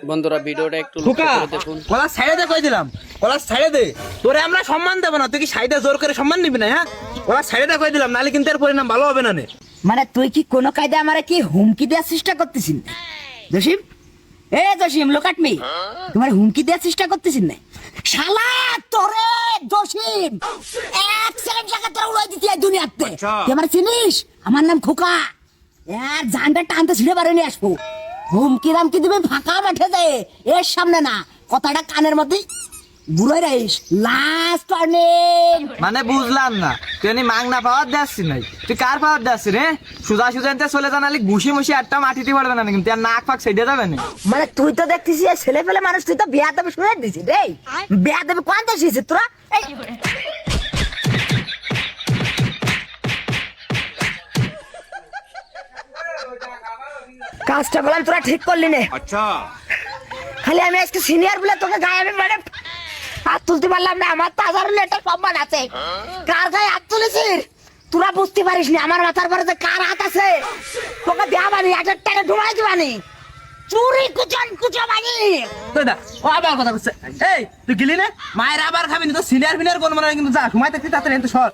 বন্ধুরা ভিডিওটা একটু লক্ষ্য করে দেখুন। কলা সাইডে দে কই দিলাম, কলা সাইডে দে। তোরে আমরা সম্মান দেব না, তুই কি সাইডে জোর করে সম্মান নিবি না? হ্যাঁ, কলা সাইডে দে কই দিলাম, নালে কিন্তু এর পরিণাম ভালো হবে না নে। মানে তুই কি কোনো কায়দা আমারে কি হুমকি দেওয়ার চেষ্টা করতেছিস না জসিম? এ জসিম, লোক আট মি, তোমার হুমকি দেওয়ার চেষ্টা করতেছিস না? শালা তোরে জসিম এক সেকেন্ড জায়গা তোরা উড়াই দিতি এই দুনিয়াতে। তুই আমার চিনিস? আমার নাম খোকা। এর জানটা টানতে ছিঁড়ে বারে নিয়ে আসবো। হুমকি দামকি দিবে ফাঁকা মাঠে যায়, এর সামনে না। কথাটা কানের মধ্যে বুড়াই রাইস। Last warning. মানে বুঝলাম না, তুই এনে মাংনা পাওয়ার যাচ্ছিস নাই, তুই কার পাওয়ার যাচ্ছিস রে? সুজা সুজা এনতে চলে জানালি ঘুষি মুষি একটা মাটিতে পড়বে না, কিন্তু আর নাক ফাঁক সেটে যাবে না। মানে তুই তো দেখতেছিস ছেলে পেলে মানুষ, তুই তো বিয়া দেবে শুনে দিছিস রে। বিয়া দেবে কোন দেশ হয়েছে তোরা? এই কাজটা বললাম তোরা ঠিক করলি নে। আচ্ছা, খালি আমি আজকে সিনিয়র বলে তোকে গায়ে আমি মানে হাত তুলতে পারলাম না। আমার তো হাজার একটা সম্মান আছে। কার গায়ে হাত তুলেছিস তোরা বুঝতে পারিস নি। আমার মাথার পরে যে কার হাত আছে তোকে দেওয়ানি, 1000 টাকা ঢুমাই দিবানি, চুরি কুচন কুচবানি। তোরা ও আবার কথা বলছে। এই তুই গেলি না, মায়ের আবার খাবি না তো, সিনিয়র ফিনিয়র কোন মানে কিন্তু যা সময় থাকতে তাড়াতাড়ি এনতে সর।